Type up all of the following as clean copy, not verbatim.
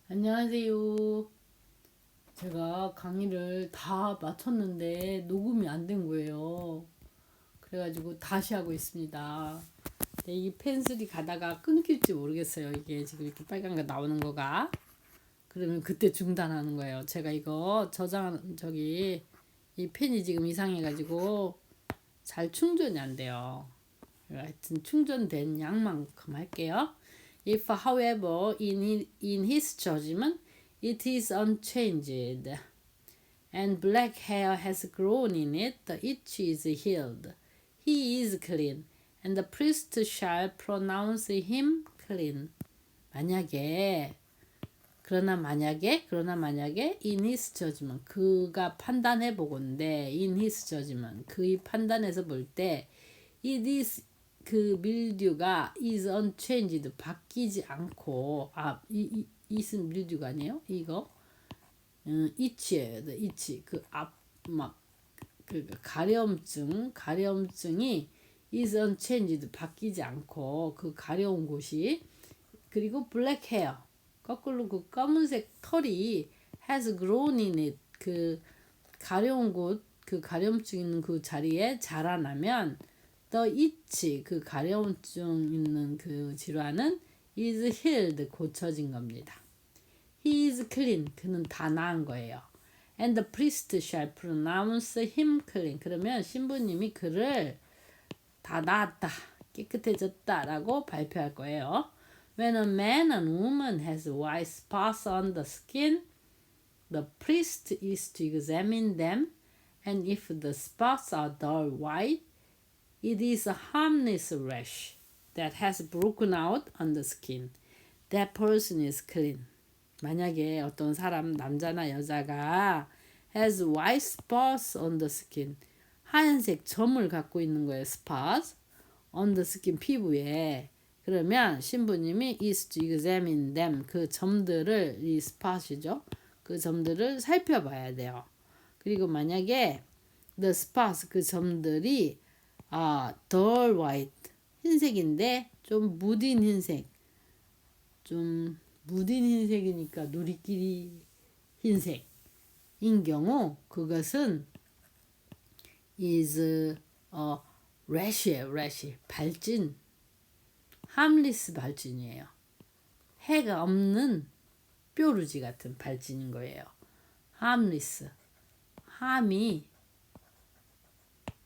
안녕하세요. 제가 강의를 다 마쳤는데 녹음이 안 된 거예요. 그래가지고 다시 하고 있습니다. 근데 이 펜슬이 가다가 끊길지 모르겠어요. 이게 지금 이렇게 빨간 거 나오는 거가. 그러면 그때 중단하는 거예요. 제가 이거 이 펜이 지금 이상해가지고 잘 충전이 안 돼요. 하여튼 충전된 양만큼 할게요. If, however, in his judgment, it is unchanged, and black hair has grown in it, the itch is healed. He is clean, and the priest shall pronounce him clean. 만약에 그러나 만약에 in his judgment 그가 판단해 보건대 in his judgment 그의 판단에서 볼 때 it is 그 밀듀가 is unchanged 바뀌지 않고 it은 밀듀가 아니에요? 이거 itch예요. itch 그 앞 막 그 가려움증이 is unchanged 바뀌지 않고 그 가려운 곳이 그리고 black hair 거꾸로 그 검은색 털이 has grown in it 그 가려운 곳 그 가려움증 있는 그 자리에 자라나면 the itch 그 가려움증 있는 그 질환은 is healed 고쳐진 겁니다. He is clean 그는 다 나은 거예요. And the priest shall pronounce him clean 그러면 신부님이 그를 다 나았다 깨끗해졌다 라고 발표할 거예요. When a man and woman has white spots on the skin, the priest is to examine them, and if the spots are dull white, it is a harmless rash that has broken out on the skin. That person is clean. 만약에 어떤 사람 남자나 여자가 has white spots on the skin 하얀색 점을 갖고 있는 거예요. spots on the skin 피부에 그러면 신부님이 is to examine them 그 점들을 이 spot이죠. 그 점들을 살펴봐야 돼요. 그리고 만약에 the spots 그 점들이 dull white 흰색인데 좀 무딘 흰색 좀 무딘 흰색이니까 누리끼리 흰색인 경우 그것은 is rash예요. rash 발진 harmless 발진이에요. 해가 없는 뾰루지 같은 발진인 거예요. harmless 함이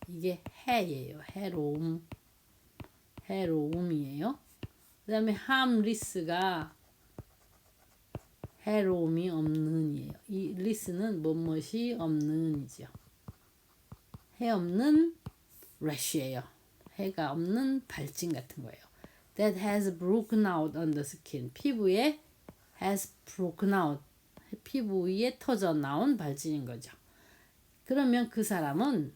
이게 해예요. 해로움이에요. 그 다음에 harmless가 해로움이 없는이에요. 이 less는 뭐뭇이 없는이죠. 해 없는 rash예요. 해가 없는 발진 같은 거예요. That has broken out on the skin. 피부에 has broken out. 피부 위에 터져 나온 발진인 거죠. 그러면 그 사람은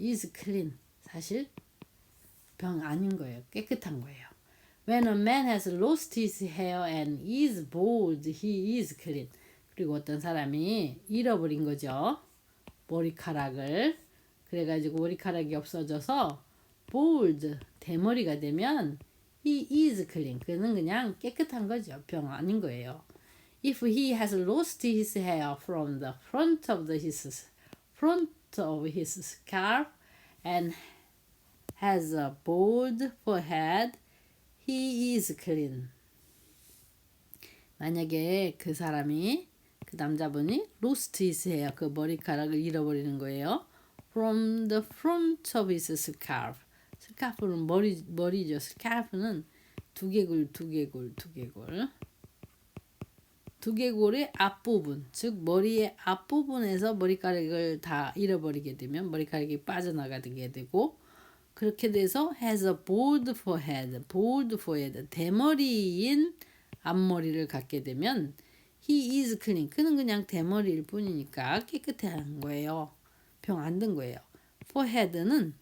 is clean. 사실 병 아닌 거예요. 깨끗한 거예요. When a man has lost his hair and is bald, he is clean. 그리고 어떤 사람이 잃어버린 거죠. 머리카락을. 그래가지고 머리카락이 없어져서 bald, 대머리가 되면 he is clean. 그는 그냥 깨끗한 거죠. 병 아닌 거예요. If he has lost his hair from the front of his scalp and has a bald forehead, he is clean. 만약에 그 사람이 그 남자분이 lost his hair 그 머리카락을 잃어버리는 거예요. From the front of his scalp. 스카프는 머리죠. 스카프는 두개골의 앞부분, 즉 머리의 앞부분에서 머리카락을 다 잃어버리게 되면 머리카락이 빠져나가게 되고 그렇게 돼서 has a bald forehead, 대머리인 앞머리를 갖게 되면 he is clean. 그는 그냥 대머리일 뿐이니까 깨끗한 거예요. 병 안 든 거예요. forehead는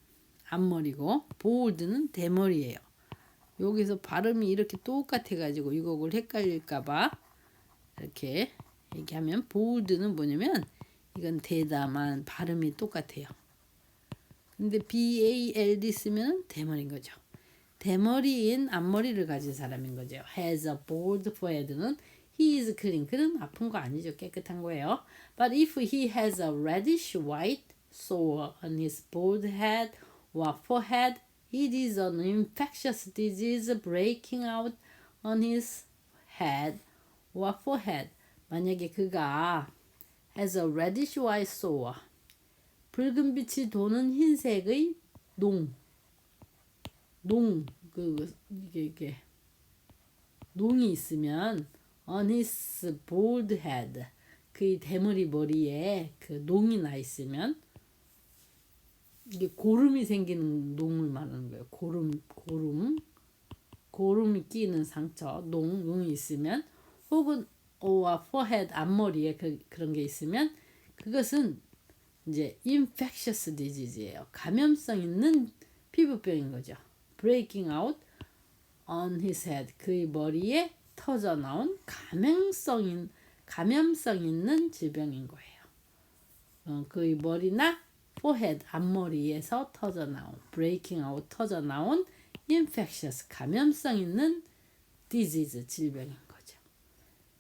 앞머리고 bald는 대머리예요. 여기서 발음이 이렇게 똑같아가지고 이걸 헷갈릴까봐 이렇게 얘기하면 bald는 뭐냐면 이건 대담한 발음이 똑같아요. 근데 bald 쓰면 대머리인 거죠. 대머리인 앞머리를 가진 사람인 거죠. has a bald forehead는 he is clean. 그는 아픈 거 아니죠. 깨끗한 거예요. But if he has a reddish white sore on his bald head or forehead, it is an infectious disease breaking out on his head or forehead. 만약에 그가 has a reddish white sore, 붉은 빛이 도는 흰색의 이게 농이 있으면 on his bald head, 그의 대머리 머리에 그 농이 나 있으면, 이게 고름이 생기는 농을 말하는 거예요. 고름이 끼는 상처, 농이 있으면, 혹은 forehead, 앞머리에 그런 게 있으면, 그것은 이제 infectious disease예요. 감염성 있는 피부병인 거죠. breaking out on his head, 그의 머리에 터져 나온 감염성 있는 질병인 거예요. 그의 머리나 forehead, 앞머리에서 터져 나온, breaking out, 터져 나온 infectious, 감염성 있는 disease, 질병인 거죠.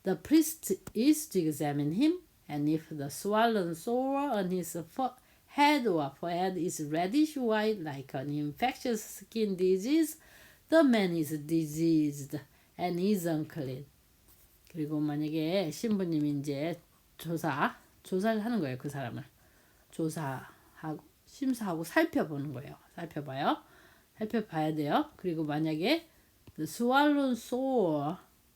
The priest is to examine him, and if the swollen sore on his head or forehead is reddish white like an infectious skin disease, the man is diseased and is unclean. 그리고 만약에 신부님이 이제 조사를 하는 거예요. 그 사람을 조사하고 심사하고 살펴보는 거예요. 살펴봐야 돼요. 그리고 만약에 the swollen sore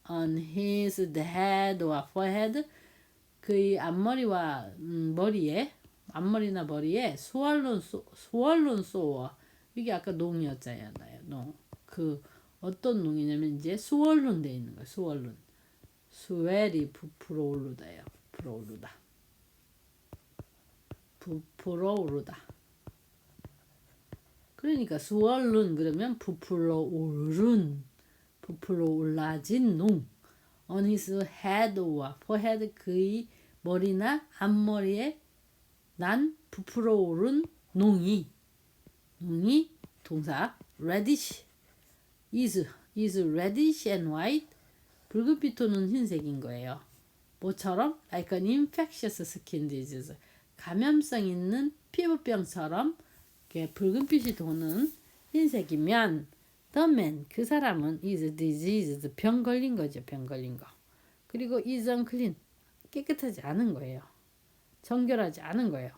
on his head or forehead, 그의 앞머리와 앞머리나 머리에 swollen sore, 이게 아까 농이었잖아요. 그 어떤 농이냐면 이제 swollen 돼 있는 거예요. swell이 부풀어 오르다. 그러니까 swollen 그러면 부풀어 올라진 농. on his head or forehead, 그의 머리나 앞머리에 난 부풀어 오른 농이 동사 reddish is reddish and white, 붉은빛 도는 흰색인 거예요. 뭐처럼? like an infectious skin disease, 감염성 있는 피부병처럼 붉은빛이 도는 흰색이면 the man, 그 사람은 is diseased, 병 걸린 거죠. 병 걸린 거. 그리고 is unclean, 깨끗하지 않은 거예요. 정결하지 않은 거예요.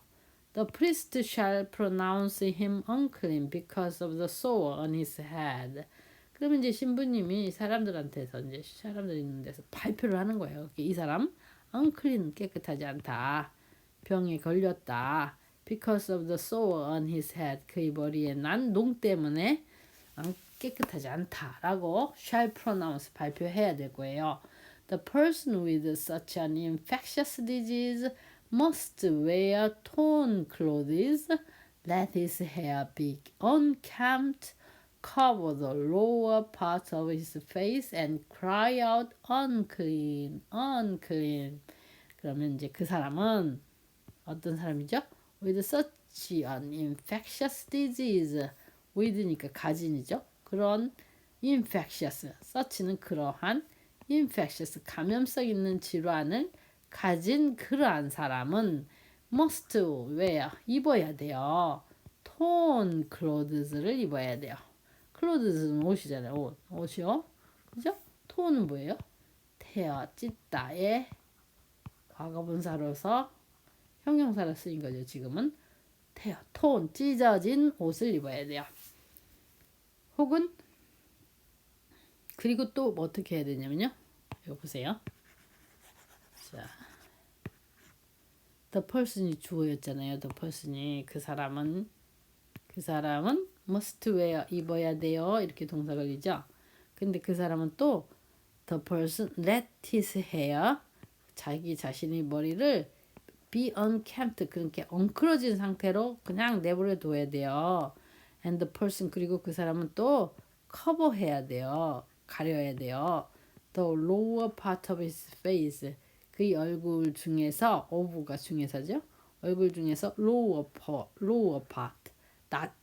The priest shall pronounce him unclean because of the sore on his head. 그러면 이제 신부님이 사람들한테서, 이제 사람들 있는 데서 발표를 하는 거예요. 이 사람 unclean, 깨끗하지 않다, 병에 걸렸다, because of the sore on his head, 그의 머리에 난 농 때문에 깨끗하지 않다라고 shall pronounce, 발표해야 될 거예요. The person with such an infectious disease must wear torn clothes, let his hair be unkempt, cover the lower part of his face and cry out unclean, unclean. 그러면 이제 그 사람은 어떤 사람이죠? With such an infectious disease, with니까 가진이죠. 그런 infectious, such는 그러한, infectious, 감염성 있는 질환을 가진 그러한 사람은 must wear, 입어야 돼요. torn clothes를 입어야 돼요. clothes는 옷이잖아요. 옷이요. 그죠? torn은 뭐예요? tear, 찢다의 과거분사로서 형용사로 쓰인 거죠. 지금은 tear, torn, 찢어진 옷을 입어야 돼요. 혹은 그리고 또 뭐 어떻게 해야 되냐면요. 이거 보세요. 자, the person이 주어였잖아요. the person이 그 사람은 must wear, 입어야 돼요. 이렇게 동사 걸리죠. 근데 그 사람은 또 the person let his hair, 자기 자신의 머리를 be unkempt, 그렇게 엉클어진 상태로 그냥 내버려 둬야 돼요. and the person, 그리고 그 사람은 또 커버해야 돼요. 가려야 돼요. the lower part of his face, 그의 얼굴 중에서, of가 중에서죠. 얼굴 중에서 lower part,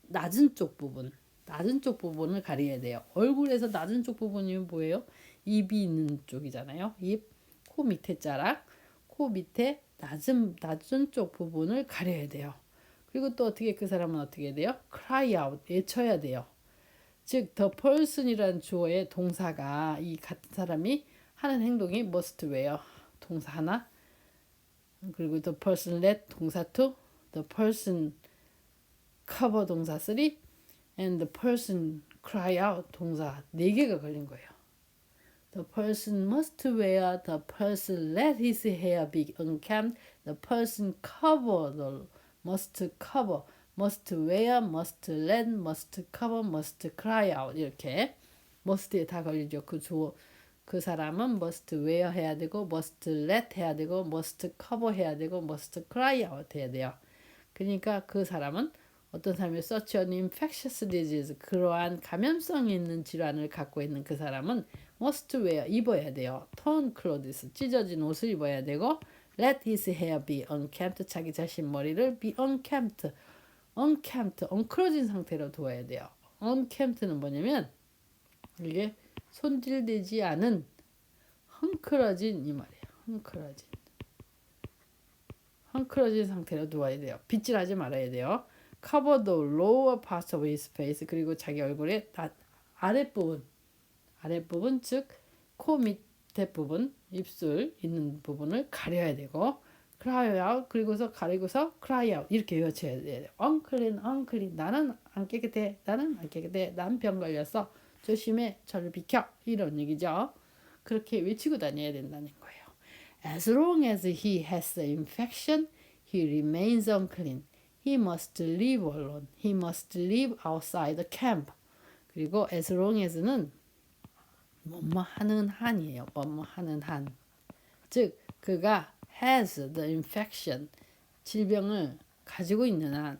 낮은 쪽 부분을 가려야 돼요. 얼굴에서 낮은 쪽 부분이면 뭐예요? 입이 있는 쪽이잖아요. 입, 코 밑에 자락, 코 밑에 낮은 쪽 부분을 가려야 돼요. 그리고 또 어떻게 그 사람은 어떻게 해야 돼요? cry out, 외쳐야 돼요. 즉 the person이라는 주어의 동사가 이 같은 사람이 하는 행동이 must wear 동사 하나, 그리고 the person let 동사 2, the person cover 동사 3, and the person cry out 동사 4개가 걸린 거예요. The person must wear, the person let his hair be unkempt, the person must cover, must wear, must let, must cover, must cry out 이렇게 must에 다 걸리죠. 그 사람은 must wear 해야 되고 must let 해야 되고 must cover 해야 되고 must cry out 해야 돼요. 그러니까 그 사람은 어떤 사람이 such an infectious disease 그러한 감염성 있는 질환을 갖고 있는 그 사람은 must wear 입어야 돼요. torn clothes 찢어진 옷을 입어야 되고 let his hair be unkempt 자기 자신 머리를 be unkempt 엉클어진 상태로 두어야 돼요. unkempt는 뭐냐면 이게 손질되지 않은 헝클어진 이 말이에요. 헝클어진 상태로 두어야 돼요. 빗질하지 말아야 돼요. cover the lower parts of his face 그리고 자기 얼굴의 아랫부분 즉 코 밑에 부분 입술 있는 부분을 가려야 되고 cry out 그리고서 가리고서 cry out 이렇게 외쳐야 돼요. unclean 나는 안 깨끗해 난 병 걸렸어 조심해 저를 비켜 이런 얘기죠. 그렇게 외치고 다녀야 된다는 거예요. As long as he has the infection, he remains unclean. He must live alone. He must live outside the camp. 그리고 as long as는 뭐뭐 하는 한이에요. 뭐뭐 하는 한. 즉 그가 has the infection 질병을 가지고 있는 한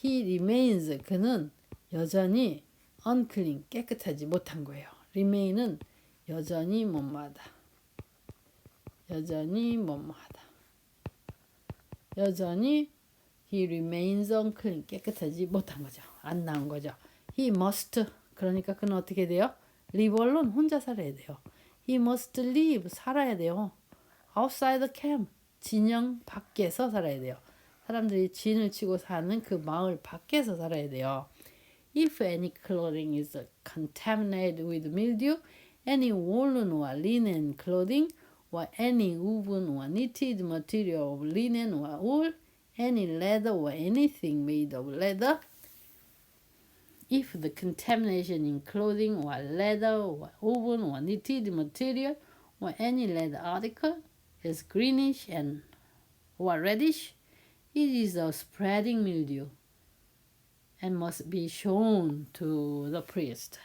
he remains 그는 여전히 unclean 깨끗하지 못한 거예요. remain은 여전히 뭐뭐하다. 여전히 he remains unclean 깨끗하지 못한 거죠. 안 나온 거죠. he must 그러니까 그는 어떻게 돼요? live alone 혼자 살아야 돼요. he must live 살아야 돼요. outside the camp 진영 밖에서 살아야 돼요. 사람들이 진을 치고 사는 그 마을 밖에서 살아야 돼요. If any clothing is contaminated with mildew, any woolen or linen clothing, or any woven or knitted material of linen or wool, any leather or anything made of leather, if the contamination in clothing or leather or woven or knitted material or any leather article is greenish or reddish, it is a spreading mildew and must be shown to the priest.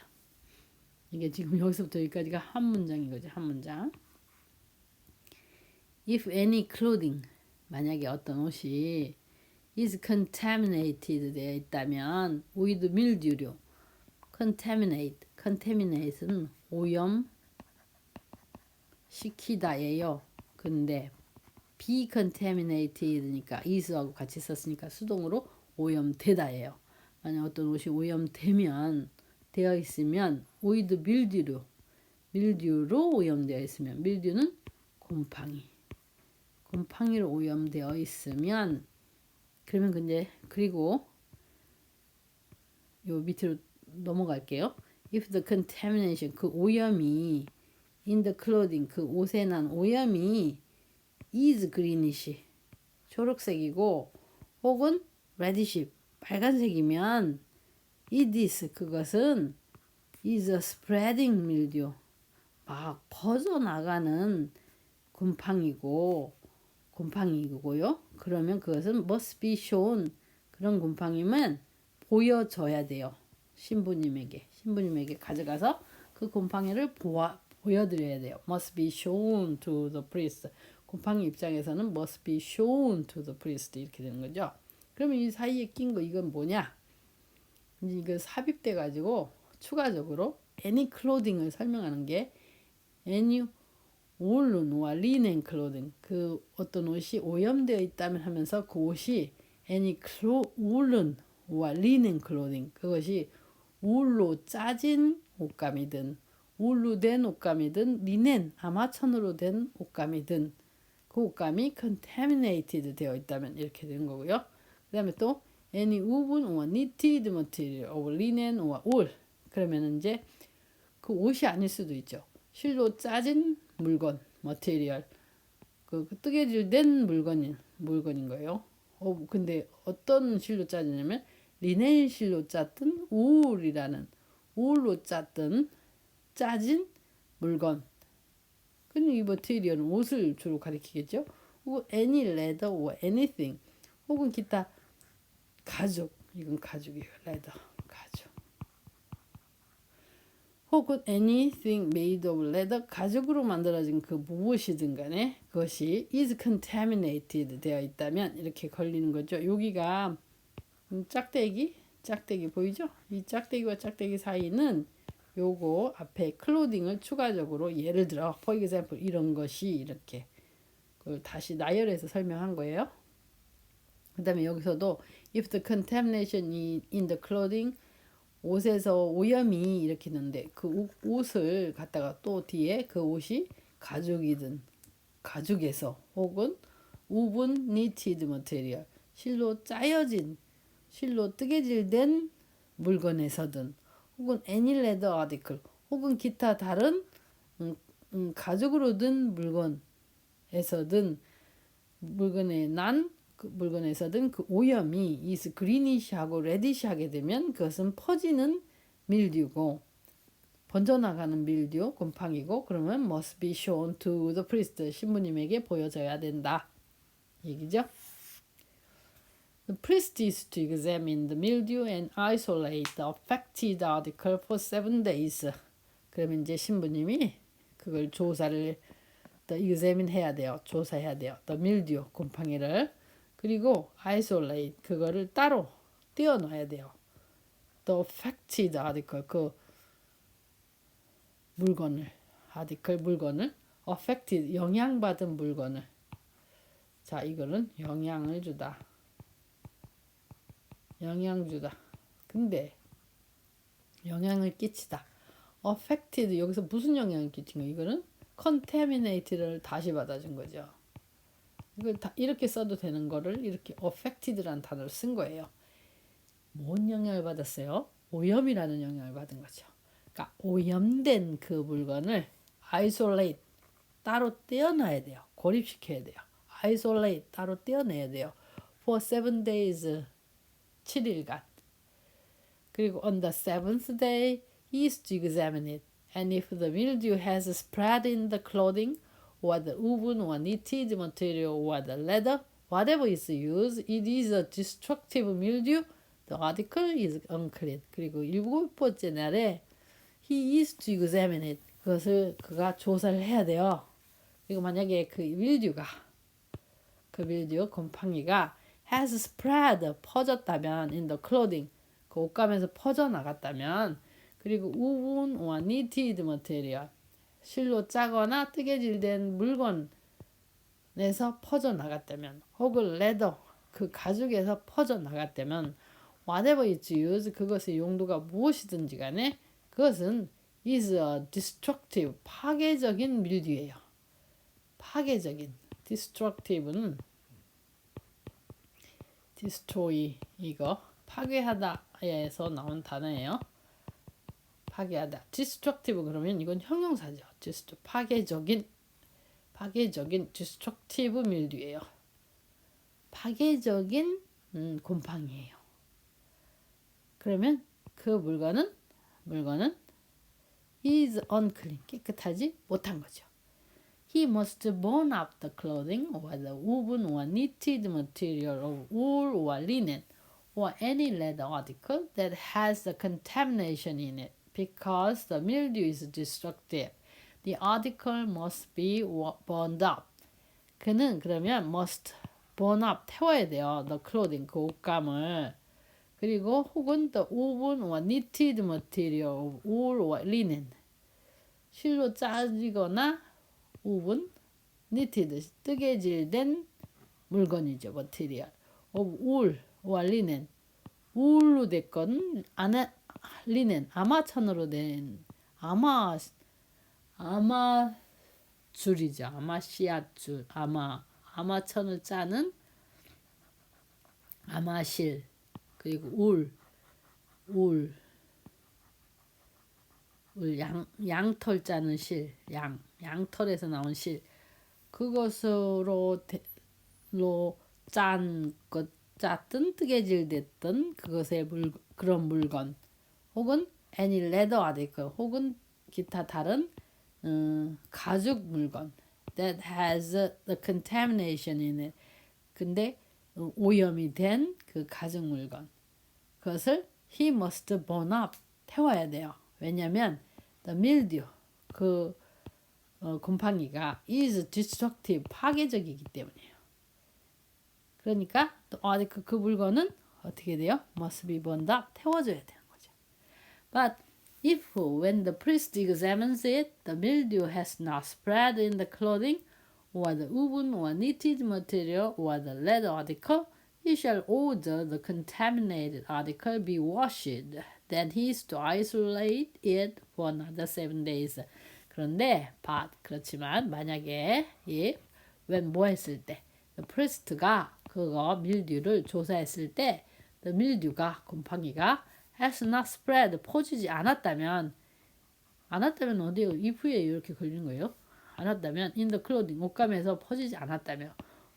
이게 지금 여기서부터 여기까지가 한 문장인 거죠. 한 문장. If any clothing, 만약에 어떤 옷이 is contaminated 되어 있다면 with mildew로 contaminate는 오염 시키다예요. 근데 be contaminated니까 is하고 같이 썼으니까 수동으로 오염되다예요. 만약 어떤 옷이 오염되면 되어 있으면 with mildew로 오염되어 있으면 mildew는 곰팡이로 오염되어 있으면 그러면 근데 그리고 요 밑으로 넘어갈게요. If the contamination 그 오염이 in the clothing 그 옷에 난 오염이 is greenish 초록색이고 혹은 reddish 빨간색이면 it is 그것은 is a spreading mildew 막 퍼져나가는 곰팡이고요. 그러면 그것은 must be shown 그런 곰팡이면 보여줘야 돼요. 신부님에게 가져가서 그 곰팡이를 보여드려야 돼요. must be shown to the priest. 곰팡이 입장에서는 must be shown to the priest 이렇게 되는 거죠. 그러면 이 사이에 낀 거 이건 뭐냐? 이제 이거 삽입돼 가지고 추가적으로 any clothing을 설명하는 게 any woolen와 linen clothing 그 어떤 옷이 오염되어 있다면 하면서 그 옷이 any woolen와 linen clothing 그것이 울로 짜진 옷감이든 울로 된 옷감이든 리넨 아마천으로 된 옷감이든 그 옷감이 contaminated 되어 있다면 이렇게 되는 거고요. 그 다음에 또 any woven or knitted material of linen or wool 그러면 이제 그 옷이 아닐 수도 있죠. 실로 짜진 물건, 머티리얼, 그 뜨개질된 물건인 거예요. 근데 어떤 실로 짜지냐면 리넨 실로 짰든 울로 짰든 짜진 물건. 근데 이 머티리얼은 옷을 주로 가리키겠죠. 혹은 any leather or anything. 혹은 기타 가죽. 이건 가죽이에요. leather. 가죽. 혹은 anything made of leather 가죽으로 만들어진 그 무엇이든 간에 그것이 is contaminated 되어 있다면 이렇게 걸리는 거죠. 여기가 짝대기 보이죠? 이 짝대기와 짝대기 사이는 요거 앞에 클로딩을 추가적으로 예를 들어 for example 이런 것이 이렇게 그걸 다시 나열해서 설명한 거예요. 그 다음에 여기서도 if the contamination in the clothing 옷에서 오염이 이렇게 있는데 그 옷을 갖다가 또 뒤에 그 옷이 가죽이든 가죽에서 혹은 woven knitted material 실로 짜여진 실로 뜨개질된 물건에서든 혹은 any leather article 혹은 기타 다른 가죽으로 든 물건에서든 물건에 그 물건에서든 그 오염이 is greenish하고 reddish하게 되면 그것은 퍼지는 밀듀고 번져나가는 밀듀 곰팡이고 그러면 must be shown to the priest 신부님에게 보여져야 된다 얘기죠. The priest is to examine the mildew and isolate the affected article for 7 days. 그러면 이제 신부님이 그걸 조사를 examine 해야 돼요. 조사해야 돼요. The mildew 곰팡이를 그리고 isolate 그거를 따로 떼어놔야 돼요. The affected article 그 물건을 affected 영향받은 물건을 자 이거는 영향을 주다. 근데 영향을 끼치다. affected 여기서 무슨 영향을 끼친 거? 이거는 contaminated를 다시 받아준 거죠. 이걸 다 이렇게 써도 되는 거를 이렇게 affected라는 단어를 쓴 거예요. 뭔 영향을 받았어요? 오염이라는 영향을 받은 거죠. 그러니까 오염된 그 물건을 isolate 따로 떼어놔야 돼요. 고립시켜야 돼요. isolate 따로 떼어내야 돼요. for 7 days 7일간. 그리고 on the 7th day he is to examine it. And if the mildew has spread in the clothing or the woven or knitted material or the leather, whatever is used, it is a destructive mildew. The article is unclean. 그리고 7번째 날에 he is to examine it. 그가 조사를 해야 돼요. 그리고 만약에 그 밀듀 곰팡이가 has spread 퍼졌다면 in the clothing 그 옷감에서 퍼져 나갔다면 그리고 woven or knitted material 실로 짜거나 뜨개질된 물건에서 퍼져 나갔다면 혹은 leather 그 가죽에서 퍼져 나갔다면 whatever is used 그것의 용도가 무엇이든지 간에 그것은 is a destructive 파괴적인 밀듀예요. 파괴적인 destructive는 destroy 이거 파괴하다에서 나온 단어예요. 파괴하다. destructive 그러면 이건 형용사죠. 파괴적인 destructive 밀듀예요. 파괴적인 곰팡이에요. 그러면 그 물건은 is unclean 깨끗하지 못한 거죠. He must burn up the clothing or the woven or knitted material of wool or linen or any leather article that has the contamination in it because the mildew is destructive. The article must be burned up. 그는 그러면 must burn up 태워야 돼요. The clothing 그 옷감을 그리고 혹은 the woven or knitted material of wool or linen 실로 짜지거나 woven, knitted 뜨개질된 물건이죠. material of wool or linen 울로 됐건 리넨 아마천으로 된 아마 아마줄이죠. 아마씨앗줄. 아마천을 짜는 아마실. 그리고 울, 양털 짜는 실. 양털에서 나온 실. 그것으로 짰든 뜨개질 됐든 그것의 그런 물건 혹은 any leather article 혹은 기타 다른 가죽 물건 that has the contamination in it. 근데 오염이 된 그 가죽 물건 그것을 he must burn up 태워야 돼요. 왜냐하면 the mildew 그 곰팡이가 is destructive 파괴적이기 때문이에요. 그러니까 그 물건은 어떻게 돼요? must be burned up 태워줘야 되는 거죠. But if when the priest examines it, the mildew has not spread in the clothing or the woven or knitted material or the leather article, he shall order the contaminated article be washed. Then he is to isolate it for another 7 days. 그런데 그렇지만 만약에 when 뭐 했을 때 the priest가 그거 밀듀를 조사했을 때 the milldew가 곰팡이가 has not spread 퍼지지 않았다면 어디요? if에 이렇게 걸리는 거예요. 않았다면 in the clothing 옷감에서 퍼지지 않았다면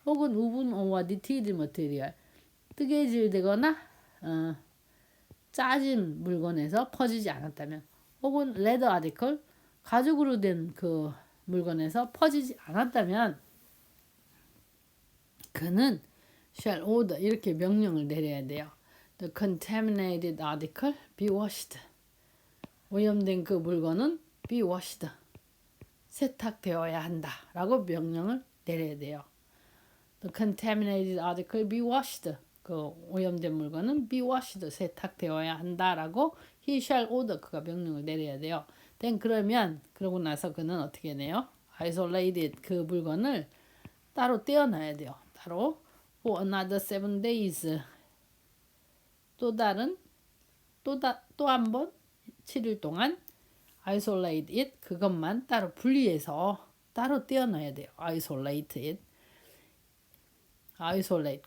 혹은 woven or knitted material 뜨개질되거나 짜진 물건에서 퍼지지 않았다면 혹은 leather article 가죽으로 된 그 물건에서 퍼지지 않았다면 그는 shall order 이렇게 명령을 내려야 돼요. The contaminated article be washed. 오염된 그 물건은 be washed. 세탁되어야 한다. 라고 명령을 내려야 돼요. The contaminated article be washed. 그 오염된 물건은 be washed. 세탁되어야 한다. 라고 he shall order. 그가 명령을 내려야 돼요. then 그러고 나서 그는 어떻게 해내요? isolated 그 물건을 따로 떼어놔야 돼요. 따로 for another 7 days 또 한 번 7일 동안 isolate it 그것만 따로 분리해서 따로 떼어놔야 돼요. isolate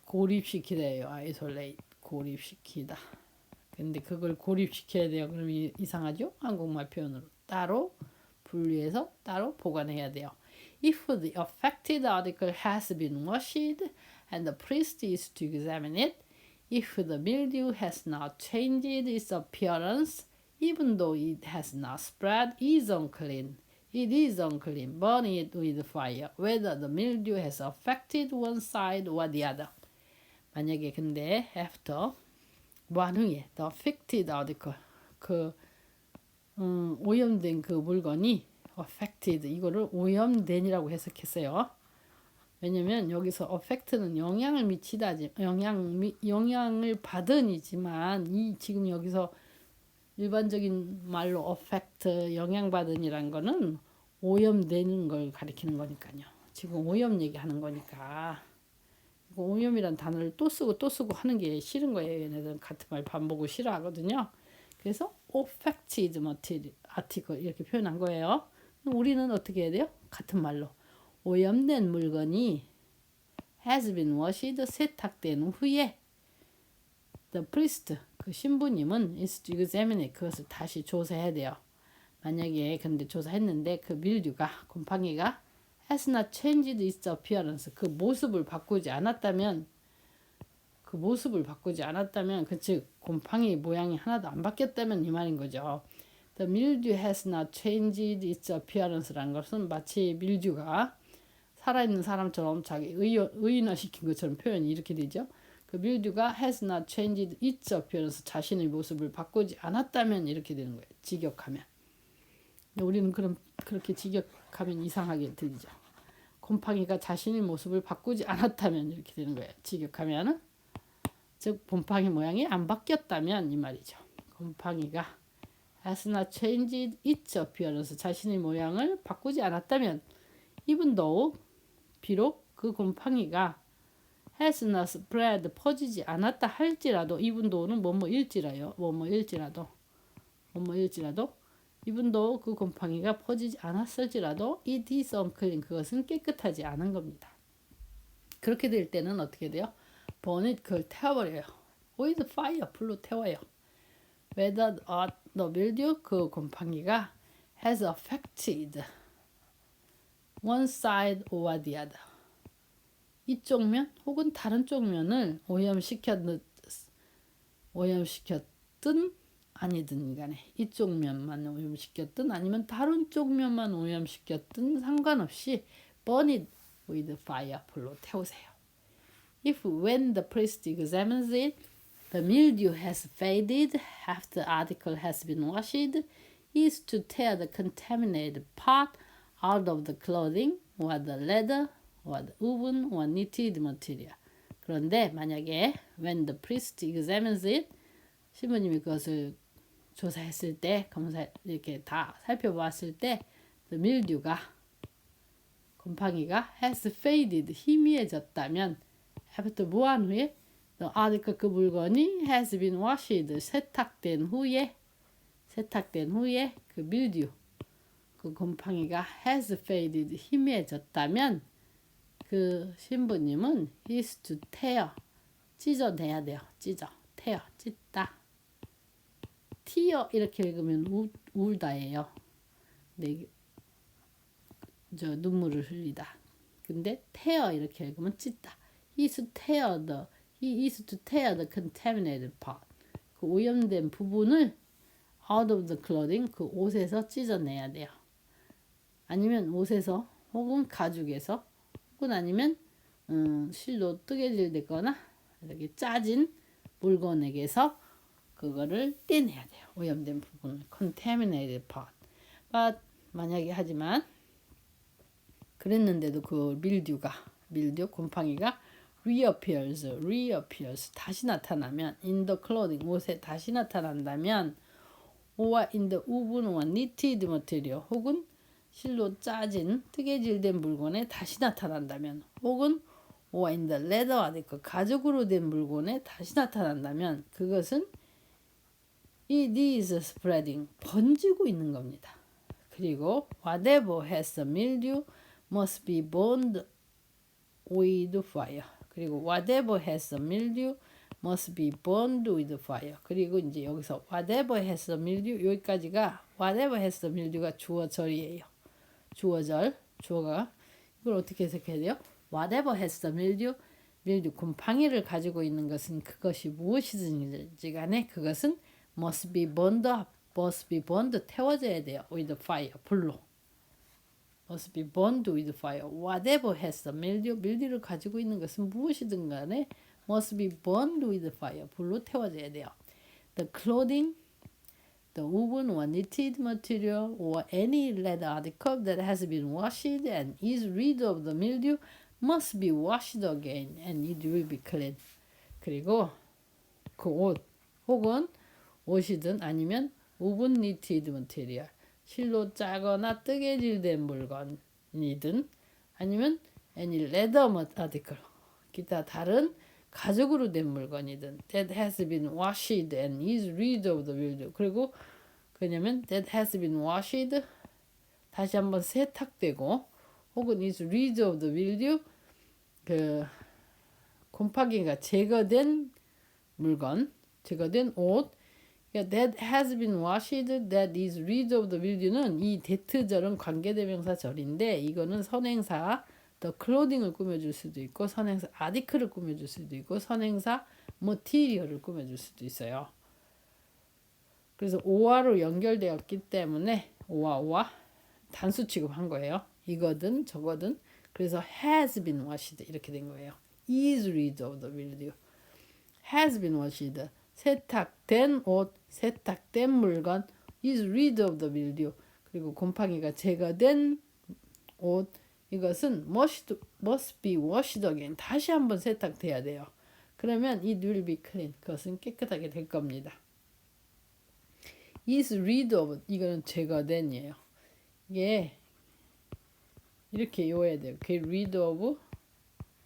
고립시키래요. isolate 고립시키다. 근데 그걸 고립시켜야 돼요. 그럼 이상하죠? 한국말 표현으로 따로 분리해서 따로 보관해야 돼요. If the affected article has been washed and the priest is to examine it, if the mildew has not changed its appearance, even though it has not spread, it is unclean. Burn it with fire, whether the mildew has affected one side or the other. 만약에 근데 after 뭐한 후에 the affected article 오염된 그 물건이 affected 이거를 오염된이라고 해석했어요. 왜냐면 여기서 affect는 영향을 미치다 영향을 받은이지만 지금 여기서 일반적인 말로 affect 영향받은이란 거는 오염되는 걸 가리키는 거니까요. 지금 오염 얘기하는 거니까 오염이란 단어를 또 쓰고 하는 게 싫은 거예요. 얘네들은 같은 말 반복을 싫어하거든요. 그래서 affected material article 이렇게 표현한 거예요. 우리는 어떻게 해야 돼요? 같은 말로 오염된 물건이 has been washed 세탁된 후에 the priest 그 신부님은 is to examine it 그것을 다시 조사해야 돼요. 만약에 근데 조사했는데 그 밀듀가 곰팡이가 has not changed its appearance 그 모습을 바꾸지 않았다면 즉 곰팡이 모양이 하나도 안 바뀌었다면 이 말인 거죠. The mildew has not changed its appearance라는 것은 마치 밀듀가 살아있는 사람처럼 자기 의인화시킨 것처럼 표현이 이렇게 되죠. 그 밀듀가 has not changed its appearance 자신의 모습을 바꾸지 않았다면 이렇게 되는 거예요. 직역하면. 우리는 그렇게 직역하면 이상하게 들리죠. 곰팡이가 자신의 모습을 바꾸지 않았다면 이렇게 되는 거예요. 직역하면은 즉 곰팡이 모양이 안 바뀌었다면 이 말이죠. 곰팡이가 has not changed its appearance 자신의 모양을 바꾸지 않았다면 even though 비록 그 곰팡이가 has not spread 퍼지지 않았다 할지라도 even though는 뭐뭐일지라도 이분도 그 곰팡이가 퍼지지 않았을지라도 it is unclean. 그것은 깨끗하지 않은 겁니다. 그렇게 될 때는 어떻게 돼요? burn it. 그걸 태워버려요. with fire. 불로 태워요. whether the mildew. 그 곰팡이가 has affected one side or the other. 이쪽 면 혹은 다른 쪽 면을 오염시켰든 아니든 간에 이쪽 면만 오염시켰든 아니면 다른 쪽 면만 오염시켰든 상관없이 burn it with fire. 불로 태우세요. If when the priest examines it, the mildew has faded after the article has been washed, is to tear the contaminated part out of the clothing or the leather or the woven or knitted material. 그런데 만약에 when the priest examines it, 신부님이 그것을 조사했을 때, 검사 이렇게 다 살펴보았을 때, the mildew가 곰팡이가 has faded 희미해졌다면, after 무한 후에 the article 그 물건이 has been washed 세탁된 후에 그 mildew 그 곰팡이가 has faded 희미해졌다면 그 신부님은 is to tear 찢어내야 돼요. tear 찢다. tear 이렇게 읽으면 울다예요. 네, 저 눈물을 흘리다. 근데 tear 이렇게 읽으면 찢다. He is to tear the contaminated part. 그 오염된 부분을 out of the clothing 그 옷에서 찢어내야 돼요. 아니면 옷에서 혹은 가죽에서 혹은 아니면 실로 뜨개질되거나 이렇게 짜진 물건에게서 그거를 떼내야 돼요. 오염된 부분을 contaminated part. but 만약에 하지만 그랬는데도 그 밀듀 곰팡이가 reappears 다시 나타나면 in the clothing 옷에 다시 나타난다면 or in the woven or knitted material 혹은 실로 짜진 뜨개질된 물건에 다시 나타난다면 혹은 or in the leather article 가죽으로 된 물건에 다시 나타난다면 그것은 it is spreading 번지고 있는 겁니다. 그리고 whatever has a mildew must be burned with fire. 그리고 whatever has a mildew must be burned with fire. 그리고 이제 여기서 whatever has a mildew 여기까지가 whatever has a mildew가 주어절이에요. 주어가 이걸 어떻게 해석해야 돼요? whatever has a mildew 곰팡이를 가지고 있는 것은 그것이 무엇이든지 간에 그것은 must be burned 태워져야 돼요. with fire 불로. must be burned with fire. whatever has a mildew 를 가지고 있는 것은 무엇이든 간에 must be burned with fire. 불로 태워져야 돼요. The clothing, the woven or knitted material or any leather article that has been washed and is rid of the mildew must be washed again and it will be clean. 그리고 그 옷 혹은 옷이든 아니면 woven knitted material 실로 짜거나 뜨개질된 물건이든 아니면 any leather article 기타 다른 가죽으로 된 물건이든 that has been washed and is rid of the mildew 그리고 그냐면 that has been washed 다시 한번 세탁되고 혹은 is rid of the mildew 그 곰팡이가 제거된 물건 제거된 옷 that has been washed, that is rid of the mildew는 이 that절은 관계대명사절인데 이거는 선행사 the clothing을 꾸며줄 수도 있고 선행사 article을 꾸며줄 수도 있고 선행사 material을 꾸며줄 수도 있어요. 그래서 오와로 연결되었기 때문에 오와 단수 취급한 거예요. 이거든 저거든 그래서 has been washed 이렇게 된 거예요. is rid of the mildew has been washed 세탁된 옷, 세탁된 물건 is rid of the mildew 그리고 곰팡이가 제거된 옷 이것은 must be washed again 다시 한번 세탁돼야 돼요. 그러면 it will be clean 그것은 깨끗하게 될 겁니다. is rid of 이거는 제거된이에요. 이게 이렇게 외워야 돼요. get rid of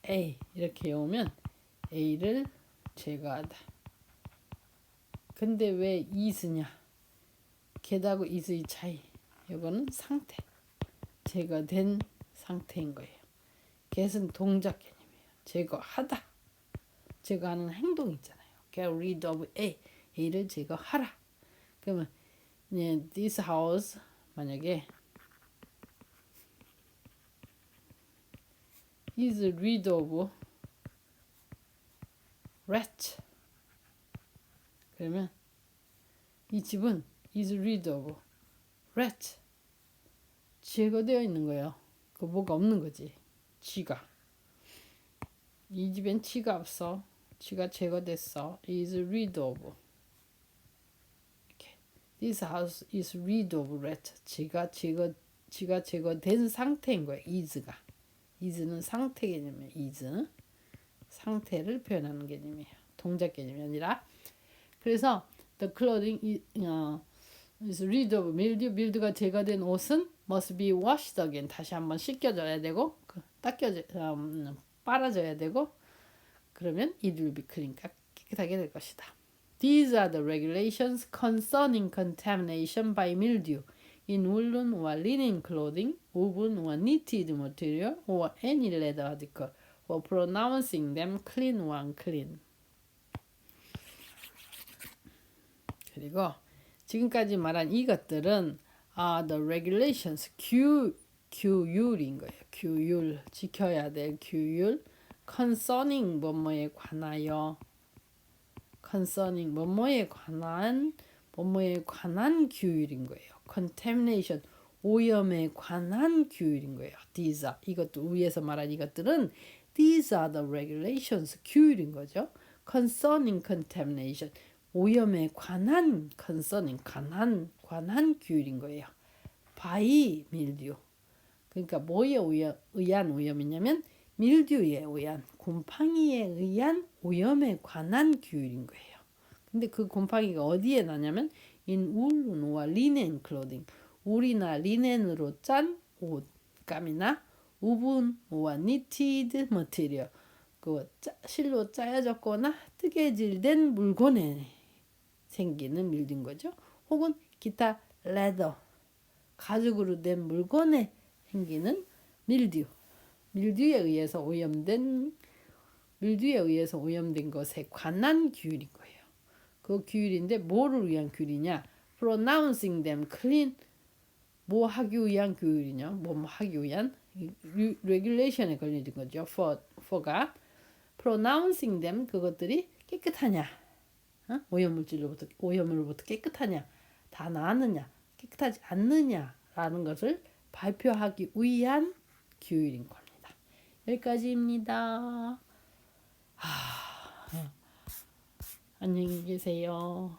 A 이렇게 외우면 A를 제거하다. 근데 왜 is냐? get하고 is의 차이. 이거는 상태. 제거된 상태인 거예요. get은 동작 개념이에요. 제거하다. 제거하는 행동 있잖아요. get rid of A. A를 제거하라. 그러면 this house 만약에 is rid of rat. 그러면 이 집은 is rid of rat. 제거되어 있는 거예요. 그 뭐가 없는 거지. 쥐가. 이 집엔 쥐가 없어. 쥐가 제거됐어. is rid of. 이렇게. This house is rid of rat. 쥐가 제거된 상태인 거예요. is가. is는 상태 개념이에요. is. 상태를 표현하는 개념이에요. 동작 개념이 아니라. 그래서 the clothing is rid of mildew. 밀드가 제거된 옷은 must be washed again. 다시 한번 씻겨줘야 되고 빨아줘야 되고 그러면 it will be clean. 깨끗하게 될 것이다. These are the regulations concerning contamination by mildew in woolen or linen clothing, woven or knitted material, or any leather article, or pronouncing them clean or unclean. 그리고 지금까지 말한 이것들은 the regulations, 규율인 거예요. 규율, 지켜야 될 규율. concerning 뭐뭐에 관하여. concerning 뭐뭐에 관한 규율인 거예요. contamination 오염에 관한 규율인 거예요. these are 이것도 위에서 말한 이것들은 these are the regulations 규율인 거죠. concerning contamination 오염에 관한 concerning 관한 규율인 거예요. by mildew 그러니까 뭐에 의한 오염이냐면 밀듀에 의한 곰팡이에 의한 오염에 관한 규율인 거예요. 근데 그 곰팡이가 어디에 나냐면 in woolen or linen clothing 울이나 리넨으로 짠 옷감이나 woven or knitted material 그 실로 짜여졌거나 뜨개질된 물건에 생기는 밀드인 거죠. 혹은 기타 leather 가죽으로 된 물건에 생기는 밀듀. 밀듀에 의해서 오염된 것에 관한 규율인 거예요. 그 규율인데 뭐를 위한 규율이냐? pronouncing them clean 뭐 하기 위한 규율이냐? 뭐 하기 위한 regulation에 걸려진 거죠. for가 pronouncing them 그것들이 깨끗하냐? 오염물로부터 깨끗하냐? 다 나았느냐? 깨끗하지 않느냐라는 것을 발표하기 위한 규율인 겁니다. 여기까지입니다. 안녕히 계세요.